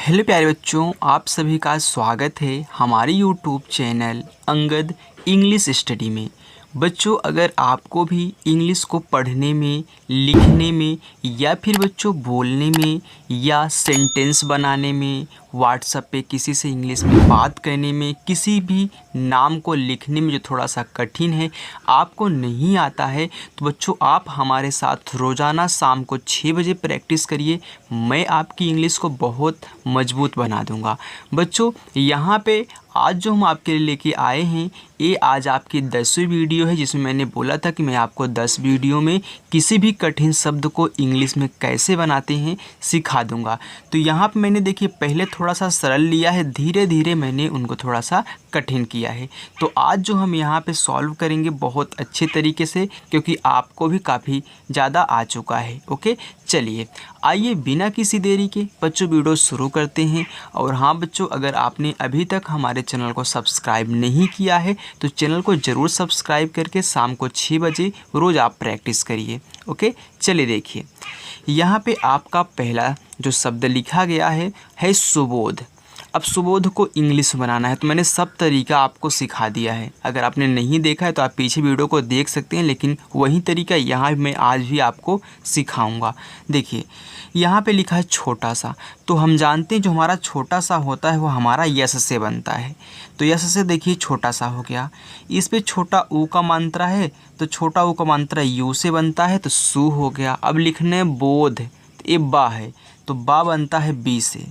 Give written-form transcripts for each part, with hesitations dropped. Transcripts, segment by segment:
Hello प्यारे बच्चों, आप सभी का स्वागत है हमारे YouTube channel Angad English study में। बच्चों, अगर आपको भी इंग्लिश को पढ़ने में, लिखने में या फिर बच्चों बोलने में या सेंटेंस बनाने में, व्हाट्सएप पे किसी से इंग्लिश में बात करने में, किसी भी नाम को लिखने में जो थोड़ा सा कठिन है, आपको नहीं आता है, तो बच्चों आप हमारे साथ रोज़ाना शाम को 6 बजे प्रैक्टिस करिए। मैं आपकी इंग्लिश को बहुत मजबूत बना दूंगा। बच्चों, यहाँ पे आज जो हम आपके लिए लेके आए हैं, ये आज आपकी 10वीं वीडियो है, जिसमें मैंने बोला था कि मैं आपको 10 वीडियो में किसी भी कठिन शब्द को इंग्लिश में कैसे बनाते हैं सिखा दूंगा। तो यहाँ पे मैंने देखिए पहले थोड़ा सा सरल लिया है, धीरे धीरे मैंने उनको थोड़ा सा कठिन किया है। तो आज जो हम यहाँ पे सॉल्व करेंगे बहुत अच्छे तरीके से, क्योंकि आपको भी काफ़ी ज़्यादा आ चुका है। ओके, चलिए आइए बिना किसी देरी के बच्चों वीडियो शुरू करते हैं। और हाँ बच्चों, अगर आपने अभी तक हमारे चैनल को सब्सक्राइब नहीं किया है तो चैनल को ज़रूर सब्सक्राइब करके शाम को 6 बजे रोज़ आप प्रैक्टिस करिए। ओके, चलिए देखिए यहाँ पे आपका पहला जो शब्द लिखा गया है सुबोध। अब सुबोध को इंग्लिश बनाना है, तो मैंने सब तरीका आपको सिखा दिया है। अगर आपने नहीं देखा है तो आप पीछे वीडियो को देख सकते हैं, लेकिन वही तरीका यहाँ मैं आज भी आपको सिखाऊंगा। देखिए यहाँ पे लिखा है छोटा सा, तो हम जानते हैं जो हमारा छोटा सा होता है वो हमारा यस से बनता है। तो यस से देखिए छोटा सा हो गया। इस पे छोटा ऊ का मात्रा है, तो छोटा ऊ का मात्रा यू से बनता है, तो सू हो गया। अब लिखने बोध, तो ये बा है, तो बा बनता है बी से।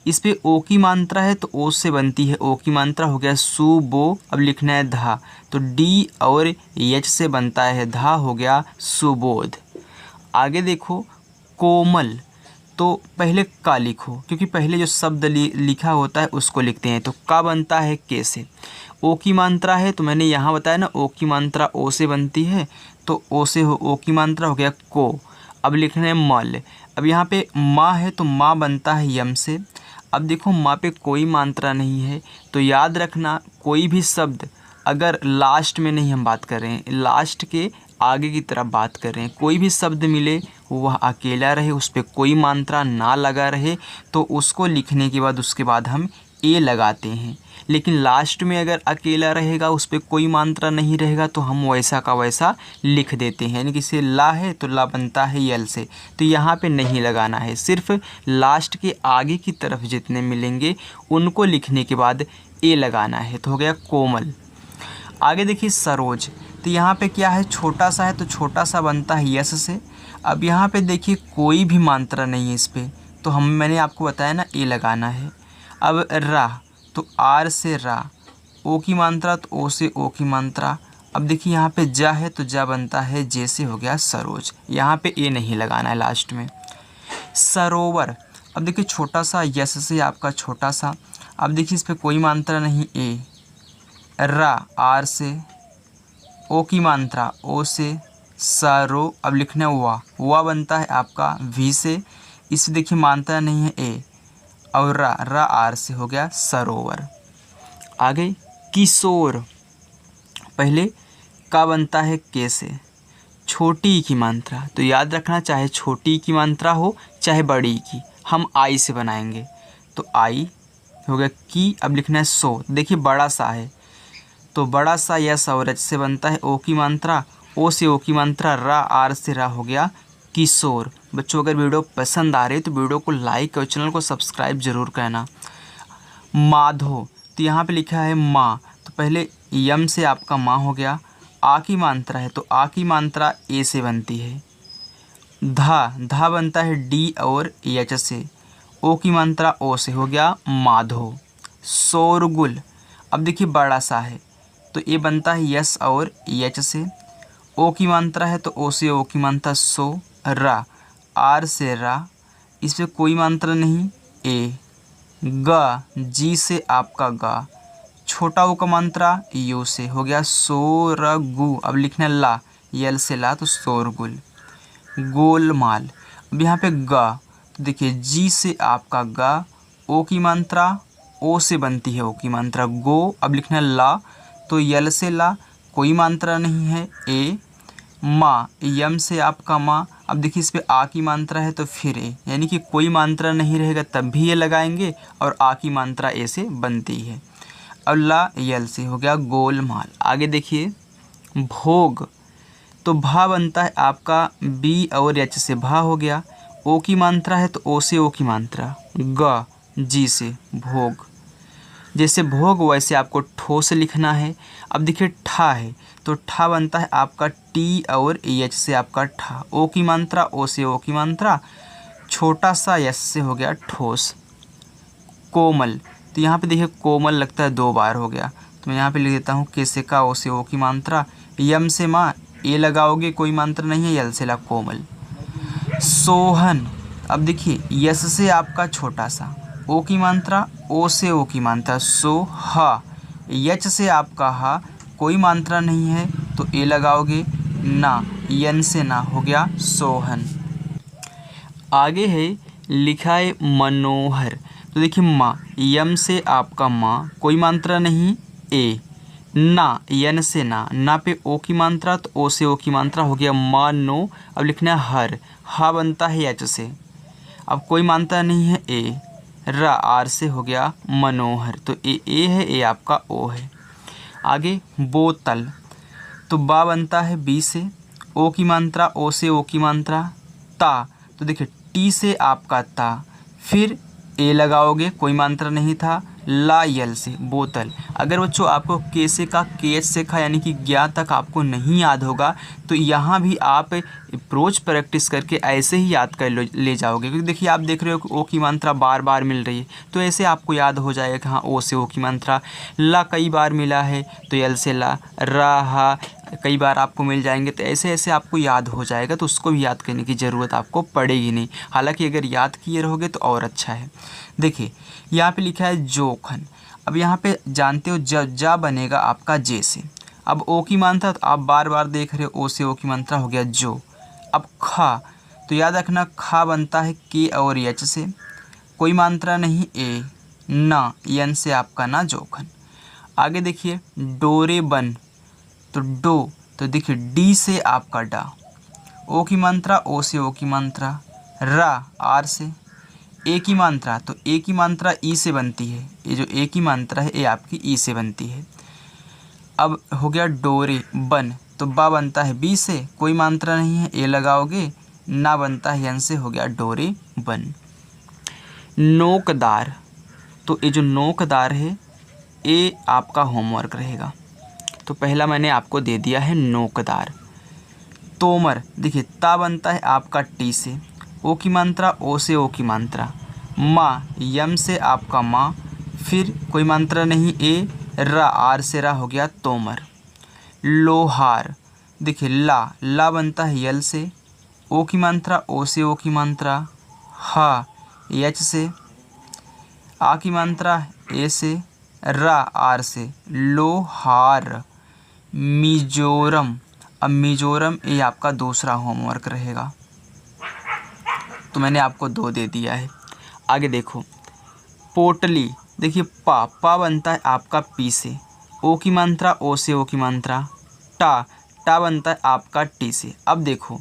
इस पे ओ की मात्रा है, तो ओ से बनती है, ओ की मात्रा हो गया सु बो। अब लिखना है धा, तो डी और एच से बनता है, धा हो गया सुबोध। आगे देखो कोमल, तो पहले का लिखो, क्योंकि पहले जो शब्द लिखा होता है उसको लिखते हैं। तो का बनता है के से। ओ की मात्रा है, तो मैंने यहाँ बताया ना ओ की मात्रा ओ से बनती है, तो ओ से ओ की मात्रा हो गया को। अब लिखना है मल। अब यहाँ पे माँ है, तो माँ बनता है यम से। अब देखो माँ पे कोई मात्रा नहीं है, तो याद रखना कोई भी शब्द अगर लास्ट में नहीं हम बात कर रहे हैं, लास्ट के आगे की तरफ बात कर रहे हैं, कोई भी शब्द मिले वह अकेला रहे, उस पर कोई मात्रा ना लगा रहे, तो उसको लिखने के बाद उसके बाद हम ए लगाते हैं। लेकिन लास्ट में अगर अकेला रहेगा, उस पर कोई मात्रा नहीं रहेगा, तो हम वैसा का वैसा लिख देते हैं। यानी कि से ला है तो ला बनता है यल से, तो यहाँ पे नहीं लगाना है। सिर्फ लास्ट के आगे की तरफ जितने मिलेंगे उनको लिखने के बाद ए लगाना है। तो हो गया कोमल। आगे देखिए सरोज, तो यहाँ पे क्या है छोटा सा है, तो छोटा सा बनता है यस से। अब यहाँ पे देखिए कोई भी मात्रा नहीं है इस पर, तो मैंने आपको बताया ना ए लगाना है। अब रा, तो आर से रा, ओ की मात्रा तो ओ से ओ की मात्रा। अब देखिए यहाँ पे जा है, तो जा बनता है जे से, हो गया सरोज। यहाँ पे ए नहीं लगाना है लास्ट में। सरोवर, अब देखिए छोटा सा यस से आपका छोटा सा। अब देखिए इस पर कोई मात्रा नहीं, ए रा आर से, ओ की मात्रा ओ से, सरो। अब लिखना है वा बनता है आपका वी से। इस देखिए मात्रा नहीं है ए, और रा आर से, हो गया सरोवर। आगे किशोर, पहले का बनता है के से, छोटी की मात्रा, तो याद रखना चाहे छोटी की मात्रा हो चाहे बड़ी की, हम आई से बनाएंगे, तो आई हो गया की। अब लिखना है सो, देखिए बड़ा सा है, तो बड़ा सा यस और एच से बनता है, ओ की मात्रा ओ से ओ की मात्रा, रा आर से रा, हो गया किशोर। बच्चों अगर वीडियो पसंद आ रही है तो वीडियो को लाइक और चैनल को सब्सक्राइब जरूर करना। माधो, तो यहाँ पे लिखा है माँ, तो पहले यम से आपका माँ हो गया। आ की मात्रा है, तो आ की मात्रा ए से बनती है। धा बनता है डी और एच से, ओ की मात्रा ओ से, हो गया माधो। शोरगुल, अब देखिए बड़ा सा है, तो ये बनता है यस और एच से। ओ की मात्रा है, तो ओ से ओ की मात्रा सो। रा आर से रा, इस पर कोई मात्रा नहीं, ए। गा जी से आपका गा, छोटा ओ का मात्रा यू से, हो गया सोरगु। अब लिखना ला यल से ला, तो शोरगुल। गोलमाल, अब यहाँ पे गा, तो देखिए जी से आपका गा, ओ की मात्रा ओ से बनती है, ओ की मात्रा गो। अब लिखना ला, तो यल से ला, कोई मात्रा नहीं है, ए। माँ, यम से आपका माँ, अब देखिए इस पे आ की मात्रा है तो फिर ए, यानी कि कोई मात्रा नहीं रहेगा तब भी ये लगाएंगे और आ की मात्रा ए से बनती है। अब ला यल से हो गया गोलमाल। आगे देखिए भोग, तो भा बनता है आपका बी और एच से, भा हो गया। ओ की मात्रा है तो ओ से ओ की मात्रा, ग जी से भोग। जैसे भोग वैसे आपको ठो से लिखना है। अब देखिए ठा है तो ठा बनता है आपका टी और एच से आपका ठा, ओ की मात्रा ओ से ओ की मात्रा, छोटा सा यस से हो गया ठोस। कोमल, तो यहाँ पे देखिए कोमल लगता है 2 बार हो गया, तो मैं यहाँ पे लिख देता हूँ के से का ओ से ओ की मात्रा, यम से माँ ए लगाओगे कोई मात्रा नहीं है, यल से ला कोमल। सोहन, अब देखिए यस से आपका छोटा सा, ओ की मात्रा ओ से ओ की मात्रा, सो हा, यच से आपका हा कोई मात्रा नहीं है तो ए लगाओगे, ना यन से ना हो गया सोहन। आगे है लिखा है मनोहर, तो देखिए माँ यम से आपका माँ कोई मात्रा नहीं, ए, ना यन से ना, ना पे ओ की मात्रा तो ओ से ओ की मात्रा हो गया मानो। अब लिखना है हर, हा बनता है एच से, अब कोई मात्रा नहीं है ए, रा आर से हो गया मनोहर, तो ए है, ए आपका ओ है। आगे बोतल, तो बा बनता है बी से, ओ की मात्रा ओ से ओ की मात्रा, ता, तो देखिए टी से आपका ता, फिर ए लगाओगे कोई मात्रा नहीं था, ला यल से बोतल। अगर बच्चों आपको के से का के एच से खा यानी कि ज्ञा तक आपको नहीं याद होगा तो यहाँ भी आप अप्रोच प्रैक्टिस करके ऐसे ही याद कर ले जाओगे, क्योंकि देखिए आप देख रहे हो कि ओ की मात्रा बार बार मिल रही है तो ऐसे आपको याद हो जाएगा कि हाँ ओ से ओ की मात्रा, ला कई बार मिला है तो यल से ला, रा हा कई बार आपको मिल जाएंगे तो ऐसे ऐसे आपको याद हो जाएगा, तो उसको भी याद करने की ज़रूरत आपको पड़ेगी नहीं। हालांकि अगर याद किए रहोगे तो और अच्छा है। देखिए यहाँ पे लिखा है जोखन, अब यहाँ पे जानते हो जा बनेगा आपका जे से, अब ओ की मात्रा तो आप बार बार देख रहे हो ओ से ओ की मात्रा हो गया जो। अब खा, तो याद रखना खा बनता है के और एच से, कोई मात्रा नहीं ए, ना यन से आपका ना जोखन। आगे देखिए डोरे बन, तो डो, तो देखिए डी से आपका डा, ओ की मात्रा ओ से ओ की मात्रा, रा आर से, ए की मात्रा तो ए की मात्रा ई से बनती है, ये जो ए की मात्रा है ये आपकी ई से बनती है। अब हो गया डोरे बन, तो बा बनता है बी से, कोई मात्रा नहीं है ए लगाओगे, ना बनता है यन से हो गया डोरे बन। नोकदार, तो ये जो नोकदार है ये आपका होमवर्क रहेगा, तो पहला मैंने आपको दे दिया है नोकदार। तोमर, देखिए ता बनता है आपका टी से, ओ की मात्रा ओ से ओ की मात्रा, माँ यम से आपका माँ, फिर कोई मात्रा नहीं ए, रा आर से रा हो गया तोमर। लोहार, देखिए ला बनता है यल से, ओ की मात्रा ओ से ओ की मात्रा, हा एच से, आ की मात्रा ए से, रा आर से, लोहार। मिजोरम, अब मिजोरम ये आपका दूसरा होमवर्क रहेगा, तो मैंने आपको 2 दे दिया है। आगे देखो पोटली, देखिए पा बनता है आपका पी से, ओ की मात्रा ओ से ओ की मात्रा, टा बनता है आपका टी से। अब देखो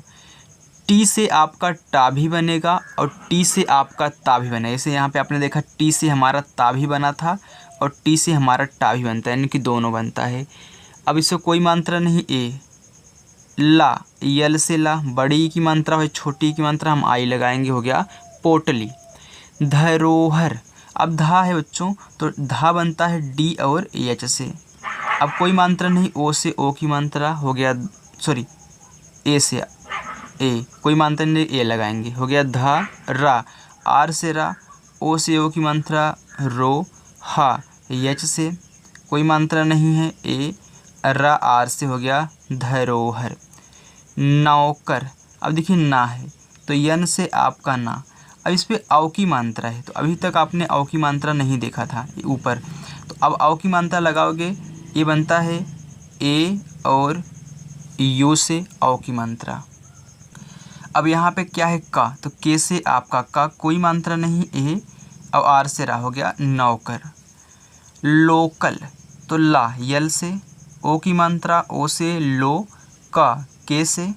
टी से आपका टा भी बनेगा और टी से आपका ता भी बनेगा, जैसे यहाँ पे आपने देखा टी से हमारा ता भी बना था और टी से हमारा टा भी बनता है, यानी कि दोनों बनता है। अब इससे कोई मात्रा नहीं ए, ला यल से ला, बड़ी की मात्रा है छोटी की मात्रा हम आई लगाएंगे, हो गया पोटली। धरोहर, अब धा है बच्चों तो धा बनता है डी और एच से, अब कोई मात्रा नहीं ओ से ओ की मात्रा हो गया, सॉरी ए से ए, कोई मात्रा नहीं ए लगाएंगे, हो गया धा रा, आर से रा, ओ से ओ की मात्रा रो, हा एच से कोई मात्रा नहीं है ए, रा आर से हो गया धरोहर। नौकर, अब देखिए ना है तो यन से आपका ना, अब इस पे औ की मात्रा है तो अभी तक आपने औ की मात्रा नहीं देखा था ऊपर, तो अब औ की मात्रा लगाओगे ये बनता है ए और यू से औ की मात्रा। अब यहाँ पे क्या है का, तो के से आपका का कोई मात्रा नहीं ए और आर से रा हो गया नौकर। लोकल, तो ला यल से, ओ की मात्रा ओ से लो, का के से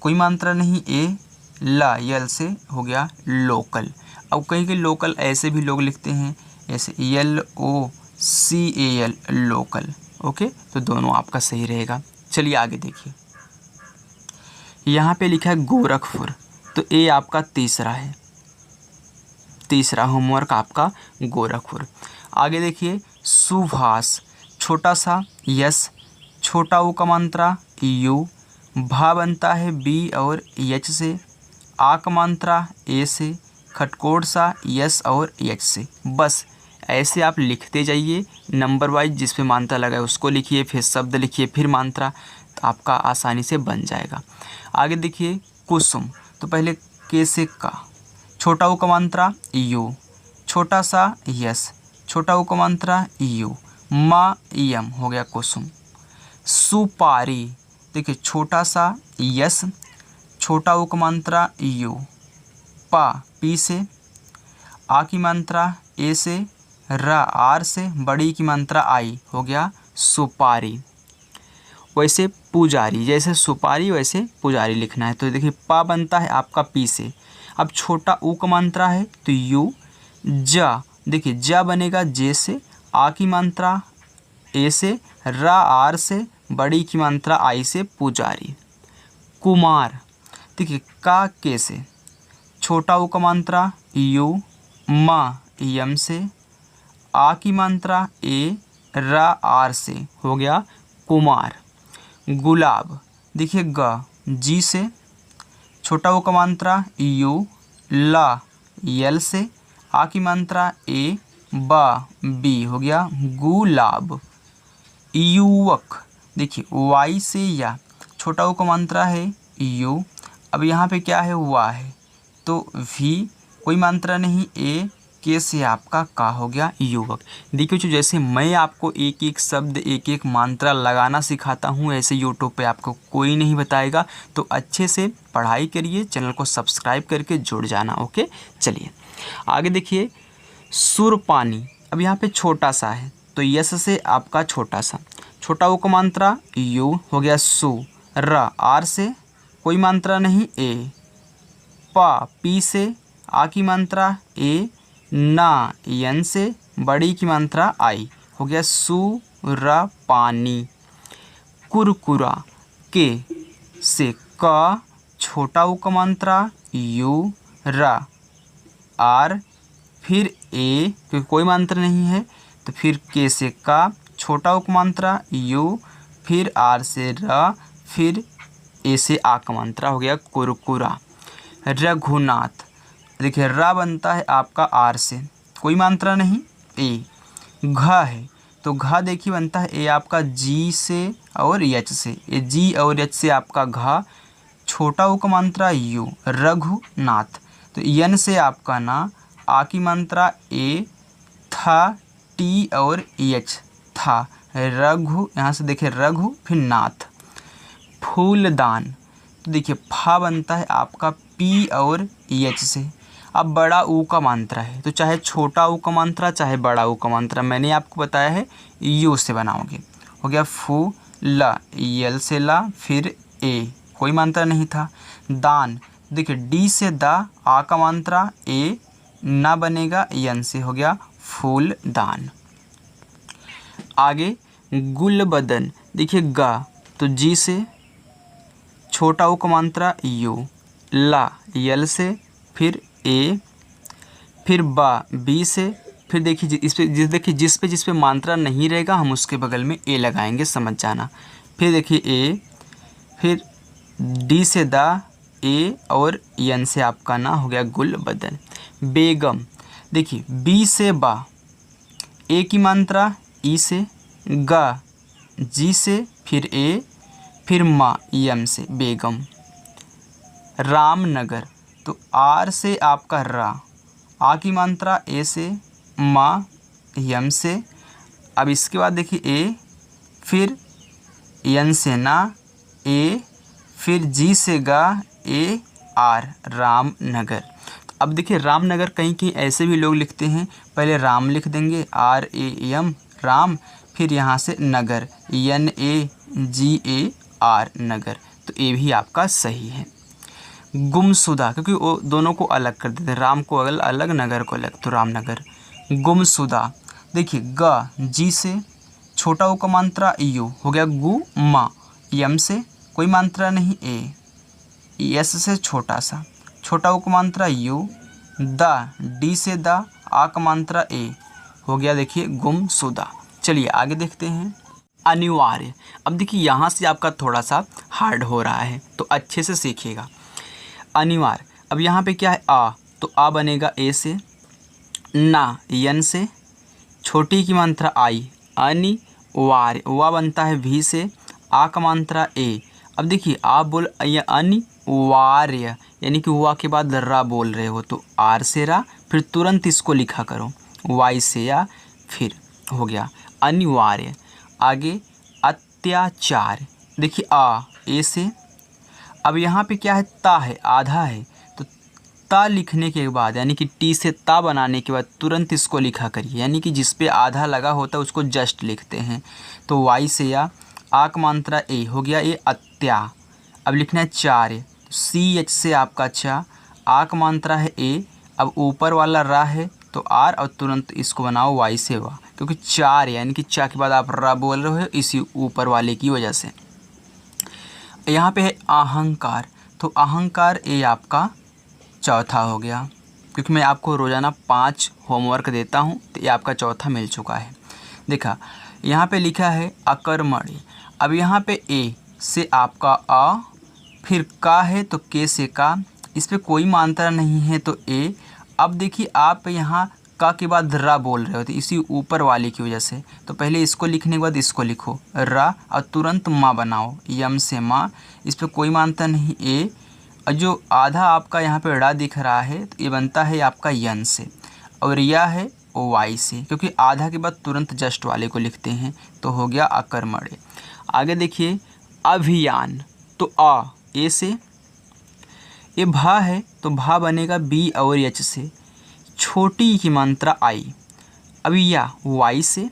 कोई मात्रा नहीं ए, ला यल से हो गया लोकल। अब कहीं के लोकल ऐसे भी लोग लिखते हैं, ऐसे LOCAL लोकल। ओके, तो दोनों आपका सही रहेगा। चलिए आगे देखिए, यहाँ पे लिखा है गोरखपुर, तो ए आपका तीसरा है, तीसरा होमवर्क आपका गोरखपुर। आगे देखिए सुभाष, छोटा सा यस, छोटा ऊ का मात्रा यू, भा बनता है बी और एच से, आ का मात्रा ए से, खटकोट सा यस और एच से। बस ऐसे आप लिखते जाइए नंबर वाइज, जिस पे मात्रा लगा है उसको लिखिए, फिर शब्द लिखिए, फिर मात्रा, तो आपका आसानी से बन जाएगा। आगे देखिए कुसुम, तो पहले के से का, छोटा ऊ का मात्रा यू, छोटा सा यस, छोटा ऊ का मात्रा यू, मा यम हो गया कुसुम। सुपारी, देखिए छोटा सा यस, छोटा ऊ का मात्रा यू, पा पी से, आ की मात्रा ए से, रा आर से, बड़ी की मात्रा आई हो गया सुपारी। वैसे पुजारी, जैसे सुपारी वैसे पुजारी लिखना है। तो देखिए पा बनता है आपका पी से, अब छोटा ऊ का मात्रा है तो यू, जा देखिए जा बनेगा जे से, आ की मात्रा ए से, रा आर से, बड़ी की मात्रा आई से पुजारी। कुमार, देखिए का के से, छोटा ऊ का मात्रा यू, मा यम से, आ की मात्रा ए, रा आर से हो गया कुमार। गुलाब, देखिए ग जी से, छोटा ऊ का मात्रा यू, ला यल से, आ की मात्रा ए, बा बी हो गया गुलाब। युवक, देखिए वाई से या, छोटा ऊ का मात्रा है यू, अब यहाँ पे क्या है वा है, तो भी कोई मात्रा नहीं, ए के से आपका का हो गया युवक। देखिए जो जैसे मैं आपको एक एक शब्द एक एक मात्रा लगाना सिखाता हूँ, ऐसे यूट्यूब पे आपको कोई नहीं बताएगा। तो अच्छे से पढ़ाई करिए, चैनल को सब्सक्राइब करके जुड़ जाना। ओके, चलिए आगे देखिए सुरपानी, अब यहाँ पे छोटा सा है तो यस से आपका छोटा सा, छोटा ऊ का मात्रा यू हो गया सु, र आर से कोई मात्रा नहीं ए, पा पी से, आ की मात्रा ए, ना यन से, बड़ी की मात्रा आई हो गया सुरा पानी। कुरकुरा, के से का, छोटा ऊ का मात्रा यू, रा आर, फिर ए क्योंकि कोई मात्रा नहीं है तो फिर के से का, छोटा ऊ का मात्रा यू, फिर आर से रा, फिर ए से आ का मात्रा हो गया कुरकुरा। रघुनाथ, देखिए रा बनता है आपका आर से, कोई मात्रा नहीं, ए, घ है तो घ देखिए बनता है ए आपका जी से और एच से, ए जी और एच से आपका घ, छोटा ऊ का मात्रा यू, रघुनाथ, तो यन से आपका ना, आ की मात्रा ए, था टी और एच था, रघु, यहाँ से देखिए रघु फिर नाथ। फूलदान, तो देखिए फा बनता है आपका पी और एच से, अब बड़ा ऊ का मात्रा है तो चाहे छोटा ऊ का मात्रा चाहे बड़ा ऊ का मात्रा, मैंने आपको बताया है यू से बनाओगे, हो गया फू ला, यल से ला, फिर ए, कोई मात्रा नहीं था। दान, देखिए डी से दा, आ का मात्रा ए, ना बनेगा यन से, हो गया फूल दान। आगे गुलबदन, देखिए गा तो जी से, छोटा ऊ का मात्रा यू, ला यल से, फिर ए, फिर बा बी से, फिर देखिए जिस पे मात्रा नहीं रहेगा हम उसके बगल में ए लगाएंगे, समझ जाना। फिर देखिए ए, फिर डी से दा, ए और यन से आपका ना हो गया गुलबदन। बेगम, देखिए बी से बा, ए की मात्रा ई से, गा जी से, फिर ए, फिर मा यम से बेगम। रामनगर, तो आर से आपका रा, आ की मात्रा ए से, मा यम से, अब इसके बाद देखिए ए, फिर यन से ना, ए, फिर जी से गा, ए आर, रामनगर। अब देखिए रामनगर कहीं कहीं ऐसे भी लोग लिखते हैं, पहले राम लिख देंगे आर ए एम राम, फिर यहाँ से नगर N A ji A R नगर, तो ये भी आपका सही है। गुमशुदा, क्योंकि वो दोनों को अलग कर देते हैं, राम को अलग अलग, नगर को अलग, तो रामनगर। गुमशुदा। देखिए ग जी से छोटा ऊ का मात्रा यू हो गया गु मा, यम से कोई मात्रा नहीं ए, यस से छोटा सा, छोटा ऊ का मात्रा यू, द डी से द, आ का मात्रा ए, हो गया देखिए गुमशुदा। चलिए आगे देखते हैं। अनिवार्य। अब देखिए यहाँ से आपका थोड़ा सा हार्ड हो रहा है, तो अच्छे से सीखिएगा। अनिवार्य, अब यहाँ पे क्या है आ, तो आ बनेगा ए से, ना यन से, छोटी की मात्रा आई, अनिवार्य, वा बनता है भी से, आ का मात्रा ए। अब देखिए आप बोल अनिवार्य यानी कि हुआ के बाद रा बोल रहे हो, तो आर से रा, फिर तुरंत इसको लिखा करो वाई से या, फिर हो गया अनिवार्य। आगे अत्याचार। देखिए आ ए से, अब यहाँ पे क्या है ता है, आधा है, तो ता लिखने के बाद यानी कि टी से ता बनाने के बाद तुरंत इसको लिखा करिए, यानी कि जिस पे आधा लगा होता है उसको जस्ट लिखते हैं, तो वाई से या, आ का मात्रा ए, हो गया ये अत्या। अब लिखना है चार, सी एच से आपका चा, आ का मात्रा है ए, अब ऊपर वाला रा है तो आर, और तुरंत इसको बनाओ वाई से वा, क्योंकि चार यानी कि चा के बाद आप रा बोल रहे हो इसी ऊपर वाले की वजह से। यहाँ पे है अहंकार, तो अहंकार ए आपका चौथा हो गया, क्योंकि मैं आपको रोज़ाना 5 होमवर्क देता हूँ, तो ये आपका चौथा मिल चुका है। देखा यहाँ पे लिखा है अकर्मण्य। अब यहाँ पे ए से आपका अ, फिर का है तो के से का, इस पर कोई मात्रा नहीं है तो ए। अब देखिए आप यहाँ का के बाद रा बोल रहे हो, तो इसी ऊपर वाले की वजह से, तो पहले इसको लिखने के बाद इसको लिखो रा, और तुरंत माँ बनाओ, यम से माँ, इस पर कोई मात्रा नहीं ए, और जो आधा आपका यहाँ पे ड़ा दिख रहा है तो ये बनता है आपका यन से, और यह है वाई से, क्योंकि आधा के बाद तुरंत जस्ट वाले को लिखते हैं, तो हो गया अकर्मण्य। आगे देखिए अभियान, तो आ ए से, ये भा है तो भा बनेगा बी और एच से, छोटी की मात्रा आई, अभी या वाई से,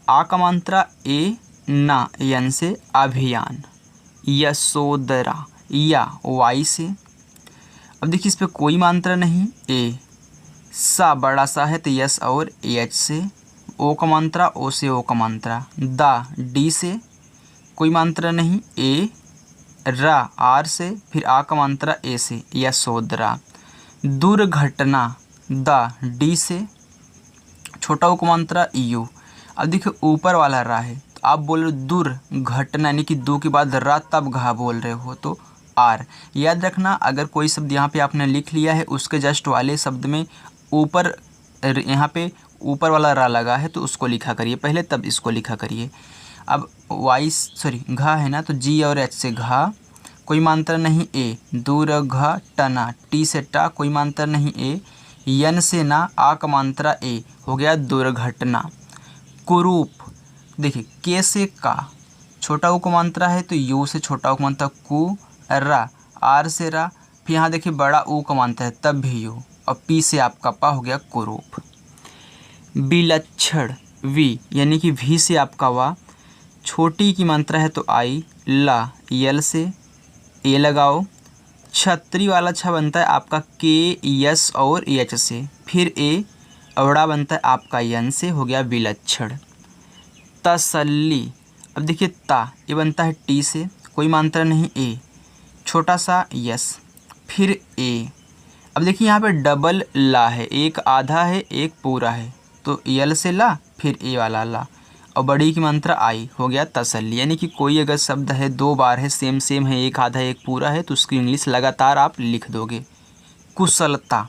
आ का मात्रा ए, ना यन से, अभियान। यशोदरा, या वाई से, अब देखिए इस पर कोई मात्रा नहीं, ए, सा बड़ा सा है तो यस और एच से, ओ का मात्रा ओ से ओ का मात्रा, दा डी से, कोई मात्रा नहीं, ए, रा आर से, फिर आ का मात्रा ए से, यशोदरा। दुर्घटना, द डी से, छोटा ओ का मात्रा यू, अब देखिए ऊपर वाला रा है, तो आप बोल रहे हो दुर्घटना, यानी कि दो के बाद रा तब घा बोल रहे हो, तो आर। याद रखना अगर कोई शब्द यहाँ पे आपने लिख लिया है उसके जस्ट वाले शब्द में ऊपर यहाँ पे ऊपर वाला रा लगा है तो उसको लिखा करिए पहले, तब इसको लिखा करिए। अब वाई सॉरी घा है ना, तो जी और एच से घा, कोई मात्रा नहीं, ए, दुर्घटना, टी से टा, कोई मात्रा नहीं, ए, यन से ना, आ का मात्रा ए, हो गया दुर्घटना। कुरूप, देखिए के से का, छोटा ऊ को मात्रा है तो यू से छोटा ऊ को मात्रा कु, रा आर से रा, फिर यहाँ देखिए बड़ा ऊ का मात्रा है तब भी यू, और पी से आपका पा, हो गया कुरूप। विलक्षण, वी यानी कि भी से आपका वा, छोटी की मात्रा है तो आई, ला यल से ए लगाओ, छतरी वाला छ बनता है आपका के, यस और एच से, फिर ए, अवड़ा बनता है आपका यन से, हो गया विलक्षण। तसल्ली, अब देखिए ता ये बनता है टी से, कोई मात्रा नहीं, ए, छोटा सा यस, फिर ए। अब देखिए यहाँ पे डबल ला है, एक आधा है एक पूरा है, तो यल से ला फिर ए वाला ला, और बड़ी की मात्रा आई, हो गया तसल्ली। यानी कि कोई अगर शब्द है 2 बार है, सेम सेम है, एक आधा एक पूरा है, तो उसकी इंग्लिश लगातार आप लिख दोगे। कुशलता,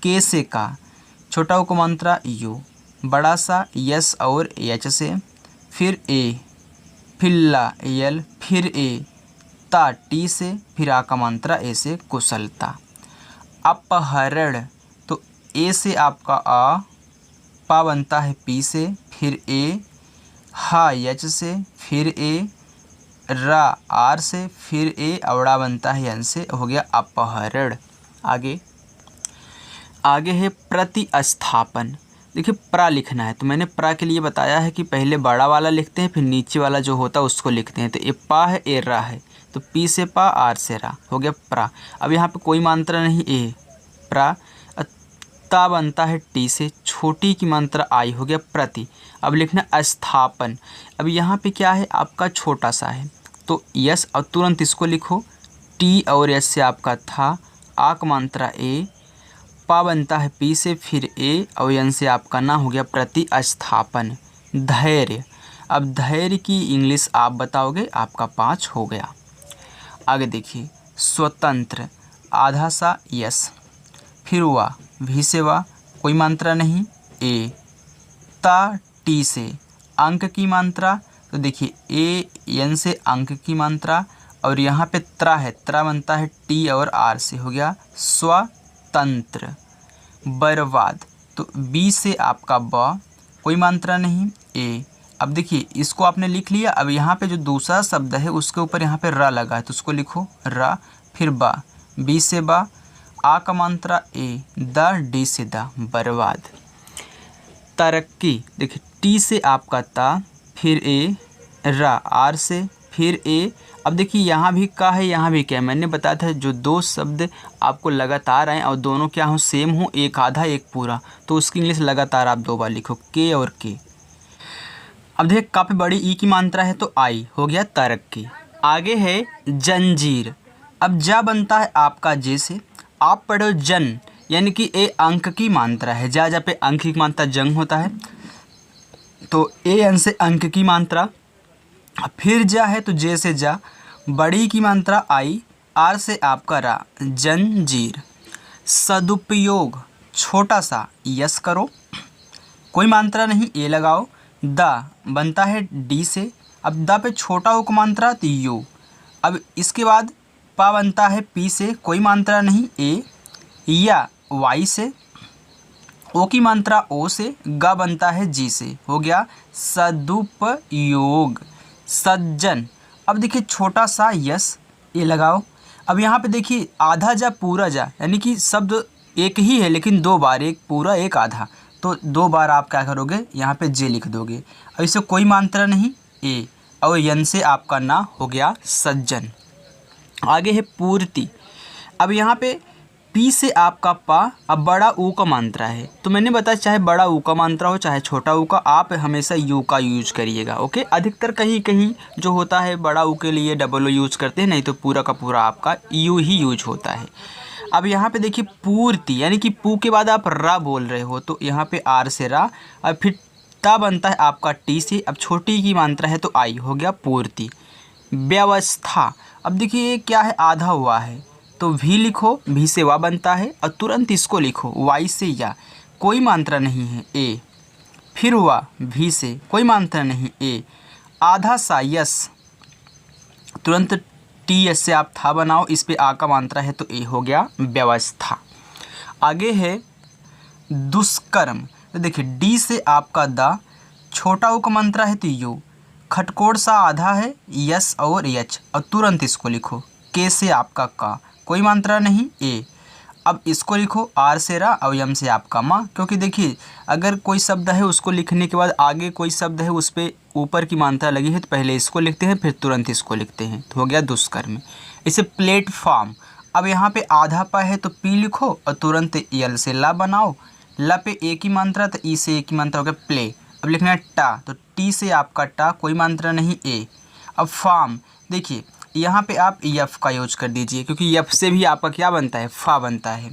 के से का, छोटा ऊ को मात्रा यू, बड़ा सा यस और एच से, फिर ए, फिर ला यल, फिर ए, ता टी से, फिर आ का मात्रा ए से, कुशलता। अपहरण, तो ए से आपका आ, पा बनता है पी से, फिर ए, हा यच से, फिर ए, रा आर से, फिर ए, अवड़ा बनता है यन से, हो गया अपहरण। आगे है प्रतिस्थापन, देखिए प्रा लिखना है, तो मैंने प्रा के लिए बताया है कि पहले बड़ा वाला लिखते हैं, फिर नीचे वाला जो होता है उसको लिखते हैं। तो ए पा है, ए रा है, तो पी से पा, आर से रा, हो गया प्रा। अब यहाँ पे कोई मात्रा नहीं, ए प्रा। ता बनता है टी से, छोटी की मात्रा आई, हो गया प्रति। अब लिखना स्थापन। अब यहाँ पे क्या है, आपका छोटा सा है, तो यस, और तुरंत इसको लिखो, टी और यस से आपका था, आ का मात्रा ए, पा बनता है पी से, फिर ए और यन से आपका ना, हो गया प्रति स्थापन। धैर्य। अब धैर्य की इंग्लिश आप बताओगे, आपका 5 हो गया। आगे देखिए, स्वतंत्र, आधा सा यस, फिर हुआ भी से वा, कोई मात्रा नहीं, ए, ता टी से, अंक की मात्रा, तो देखिए ए एन से अंक की मात्रा, और यहाँ पे त्रा है, त्रा बनता है टी और आर से, हो गया स्वतंत्र। बर्बाद, तो बी से आपका ब, कोई मात्रा नहीं, ए। अब देखिए इसको आपने लिख लिया। अब यहाँ पे जो दूसरा शब्द है उसके ऊपर यहाँ पे रा लगा है, तो उसको लिखो रा, फिर बा, बी से बा, आ का मात्रा ए, द, डी से द, बर्बाद। तरक्की, देखिए टी से आपका ता, फिर ए, रा, आर से, फिर ए। अब देखिए यहाँ भी का है, यहाँ भी क्या है, मैंने बताया था जो दो शब्द आपको लगातार आए और दोनों क्या हो, सेम हो, एक आधा एक पूरा, तो उसकी इंग्लिश लगातार आप 2 बार लिखो, के और के। अब देखिए का पे बड़ी ई की मात्रा है, तो आई, हो गया तरक्की। आगे है जंजीर। अब जा बनता है आपका जे से, आप पढ़ो जन, यानी कि ए अंक की मात्रा है, जा पे अंक की मात्रा जंग होता है, तो ए एन से अंक की मात्रा, फिर जा है तो जे से जा, बड़ी की मात्रा आई, आर से आपका रा, जंजीर। सदुपयोग, छोटा सा यस करो, कोई मात्रा नहीं, ए लगाओ, द बनता है डी से, अब द पे छोटा उक मात्रा तो यू। अब इसके बाद पा बनता है पी से, कोई मात्रा नहीं, ए, या वाई से, ओ की मात्रा ओ से, ग बनता है जी से, हो गया सदुपयोग। सज्जन, अब देखिए छोटा सा यस, ए लगाओ। अब यहाँ पे देखिए आधा जा पूरा जा, यानी कि शब्द एक ही है लेकिन 2 बार, एक पूरा एक आधा, तो 2 बार आप क्या करोगे, यहाँ पे जे लिख दोगे। अब इसे कोई मात्रा नहीं, ए, और यन से आपका ना, हो गया सज्जन। आगे है पूर्ति। अब यहाँ पे पी से आपका पा, अब बड़ा ऊ का मात्रा है, तो मैंने बताया चाहे बड़ा ऊ का मात्रा हो चाहे छोटा ऊ का, आप हमेशा यू का यूज करिएगा। ओके, अधिकतर कहीं कहीं जो होता है बड़ा ऊ के लिए डबल ओ यूज करते हैं, नहीं तो पूरा का पूरा आपका यू ही यूज होता है। अब यहाँ पे देखिए पूर्ति, यानी कि पू के बाद आप रा बोल रहे हो, तो यहाँ पे आर से रा, और फिर ता बनता है आपका टी से, अब छोटी की मात्रा है तो आई, हो गया पूर्ति। व्यवस्था, अब देखिए क्या है, आधा हुआ है, तो भी लिखो, भी से वा बनता है, और तुरंत इसको लिखो वाई से या, कोई मात्रा नहीं है, ए, फिर हुआ भी से, कोई मात्रा नहीं, ए, आधा सा यस, तुरंत टी एस से आप था बनाओ, इस पे आ का मात्रा है तो ए, हो गया व्यवस्था। आगे है दुष्कर्म, तो देखिए डी से आपका दा, छोटा ऊ का मात्रा है तो यू, खटकोड़ सा आधा है, यस और एच, और तुरंत इसको लिखो, के से आपका का, कोई मात्रा नहीं, ए। अब इसको लिखो आर से रा और यम से आपका माँ, क्योंकि देखिए अगर कोई शब्द है उसको लिखने के बाद आगे कोई शब्द है उस पर ऊपर की मात्रा लगी है, तो पहले इसको लिखते हैं फिर तुरंत इसको लिखते हैं, तो हो गया दुष्कर्म। इसे प्लेटफॉर्म, अब यहाँ पे आधा पा है तो पी लिखो और तुरंत यल से ला बनाओ, ला पे ए की मात्रा तो ई से ए की मात्रा हो गया प्ले। अब लिखना है टा, तो टी से आपका टा, कोई मात्रा नहीं, ए। अब फार्म, देखिए यहाँ पे आप यफ का यूज कर दीजिए, क्योंकि यफ से भी आपका क्या बनता है, फा बनता है।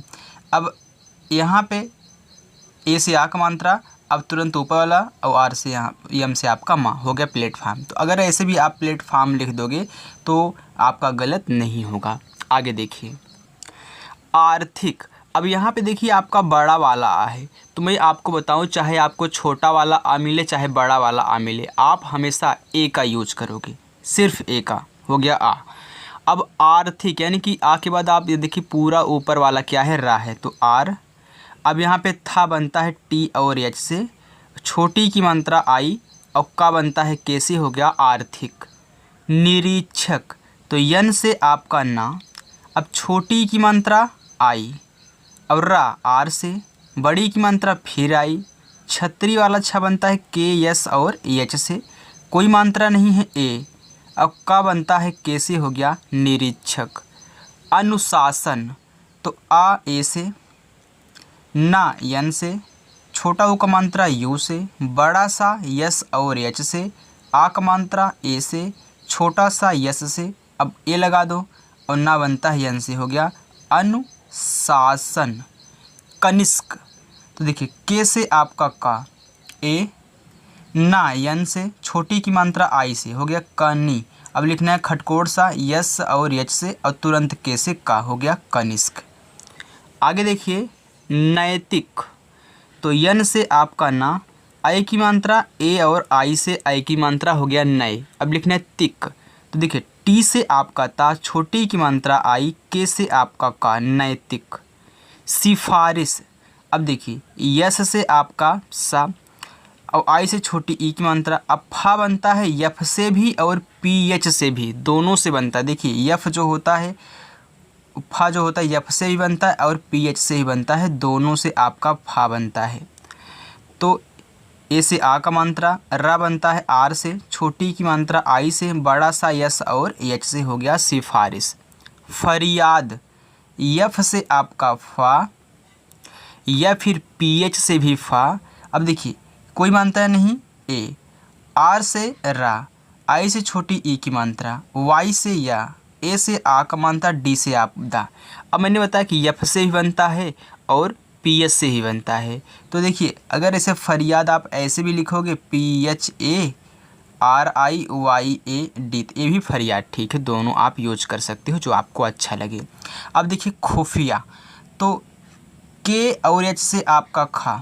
अब यहाँ पे ए से आ का मात्रा, अब तुरंत ऊपर वाला, और आर से यहाँ यम से आपका माँ, हो गया प्लेटफार्म। तो अगर ऐसे भी आप प्लेटफार्म लिख दोगे तो आपका गलत नहीं होगा। आगे देखिए आर्थिक, अब यहाँ पे देखिए आपका बड़ा वाला आ है, तो मैं आपको बताऊँ चाहे आपको छोटा वाला आ मिले चाहे बड़ा वाला आ मिले, आप हमेशा ए का यूज करोगे, सिर्फ ए का, हो गया आ। अब आर्थिक, यानी कि आ के बाद आप ये देखिए पूरा ऊपर वाला क्या है, रा है, तो आर। अब यहाँ पे था बनता है टी और एच से, छोटी की मात्रा आई, और का बनता है के से, हो गया आर्थिक। निरीक्षक, तो यन से आपका ना, अब छोटी की मात्रा आई, अब रा आर से, बड़ी की मात्रा फिर आई, छतरी वाला छ बनता है के एस और एच से, कोई मात्रा नहीं है ए। अब का बनता है के से, हो गया निरीक्षक। अनुशासन तो आ ए से, ना यन से, छोटा ऊ का मात्रा यू से, बड़ा सा यस और एच से, आ का मात्रा ए से, छोटा सा यस से, अब ए लगा दो और ना बनता है यन से, हो गया अनुशासन। कनिष्क तो देखिए के से आपका का, ए, ना यन से, छोटी की मात्रा आई से, हो गया कनी। अब लिखना है खटकोड़ सा यस और एच से और तुरंत के से का, हो गया कनिष्क। आगे देखिए नैतिक तो यन से आपका ना, आई की मात्रा ए और आई से आई की मात्रा, हो गया नए। अब लिखना है तिक तो देखिए टी से आपका ता, छोटी की मात्रा आई, के से आपका का, नैतिक। सिफारिश अब देखिए यस से आपका सा और आई से छोटी ई की मात्रा, अब फा बनता है यफ से भी और पी एच से भी, दोनों से बनता है। देखिए यफ जो होता है, फा जो होता है यफ से भी बनता है और पी एच से ही बनता है, दोनों से आपका फा बनता है। तो ए से आ का मात्रा, रा बनता है आर से, छोटी की मात्रा आई से, बड़ा सा यस और एच से, हो गया सिफारिश। फरियाद यफ से आपका फा या फिर पी एच से भी फा। अब देखिए कोई मात्रा नहीं ए, आर से रा, आई से छोटी ई की मात्रा, वाई से या, ए से आ का मात्रा, डी से आप दा। अब मैंने बताया कि यफ से भी बनता है और पी एच से ही बनता है। तो देखिए अगर इसे फरियाद आप ऐसे भी लिखोगे P H A R I Y A D, ये भी फरियाद ठीक है, दोनों आप यूज कर सकते हो जो आपको अच्छा लगे। अब देखिए खुफिया तो के और एच से आपका खा,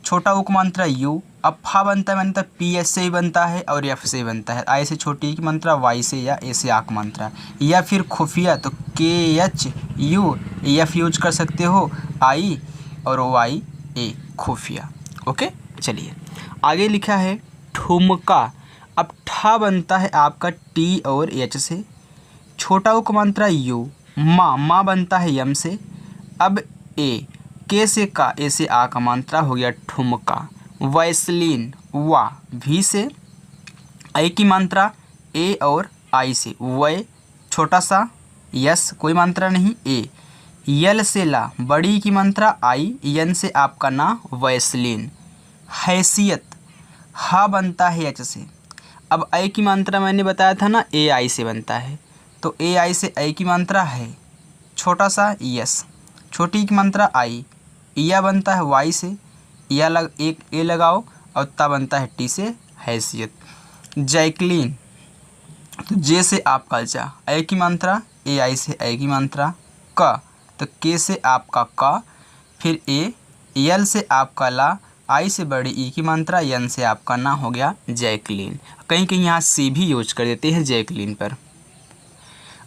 छोटा उक मात्रा यू, अब फा बनता है, मैंने तो पी एच से ही बनता है और एफ से ही बनता है, आई से छोटी की मात्रा, वाई से या ए से आक मात्रा। या फिर खुफिया तो के एच यू एफ यूज कर सकते हो, आई और वाई ए खुफिया। ओके चलिए आगे लिखा है ठुमका। अब ठा बनता है आपका टी और एच से, छोटा उक मात्रा यू, माँ बनता है यम से, अब ए, के से का, ए से आ का मात्रा, हो गया ठुमका। वैसलीन वा, भी से, आई की मात्रा ए और आई से, वै, छोटा सा यस, कोई मात्रा नहीं ए, यल से ला, बड़ी की मात्रा आई, यन से आपका ना, वैसलीन। हैसियत हा बनता है एच से, अब आई की मात्रा मैंने बताया था ना ए आई से बनता है, तो ए आई से आई की मात्रा है, छोटा सा यस, छोटी की मात्रा आई, या बनता है वाई से, या एक ए लगाओ और ता बनता है टी से, हैसियत। जैकलीन तो जे से आपका जा, आई की मात्रा, ए आई से आई की मात्रा, का तो के से आपका का, फिर ए, यल से आपका ला, आई से बड़ी ई की मात्रा, यन से आपका ना, हो गया जैकलीन। कहीं कहीं यहाँ सी भी यूज कर देते हैं जैकलीन पर।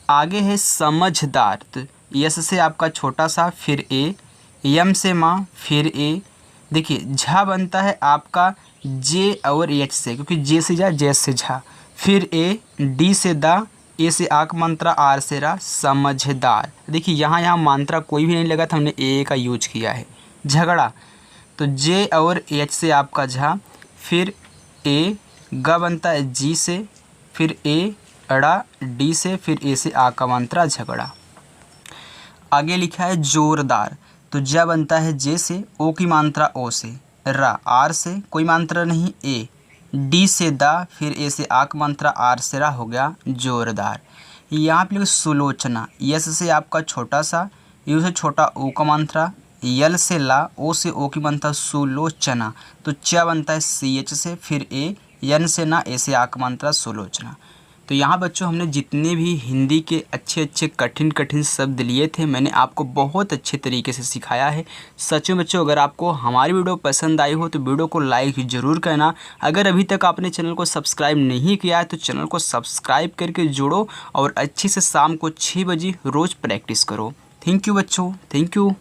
आगे है समझदार तो यस से आपका छोटा सा, फिर ए, यम से माँ, फिर ए, देखिए झा बनता है आपका जे और एच से, क्योंकि जे से जा, जे से झा, फिर ए, डी से दा, ए से आक मात्रा, आर से रा, समझदार। देखिए यहाँ मात्रा कोई भी नहीं लगा था, हमने ए का यूज किया है। झगड़ा तो जे और एच से आपका झा, फिर ए, ग बनता है जी से, फिर ए, अड़ा, डी से, फिर ए से आ का मात्रा, झगड़ा। आगे लिखा है जोरदार तो ज बनता है जे से, ओ की मात्रा ओ से, रा आर से, कोई मात्रा नहीं ए, डी से दा, फिर ए से आक मात्रा, आर से रा, हो गया जोरदार। यहाँ पे सुलोचना यस से आपका छोटा सा, यू से छोटा ओ का मात्रा, यल से ला, ओ से ओ की मात्रा, सुलोचना तो च बनता है सी एच से, फिर ए, यन से ना, ए से आक मात्रा, सुलोचना। तो यहाँ बच्चों हमने जितने भी हिंदी के अच्छे अच्छे कठिन शब्द लिए थे मैंने आपको बहुत अच्छे तरीके से सिखाया है। सच में बच्चों अगर आपको हमारी वीडियो पसंद आई हो तो वीडियो को लाइक ज़रूर करना। अगर अभी तक आपने चैनल को सब्सक्राइब नहीं किया है तो चैनल को सब्सक्राइब करके जोड़ो और अच्छे से शाम को 6 बजे रोज़ प्रैक्टिस करो। थैंक यू बच्चों, थैंक यू।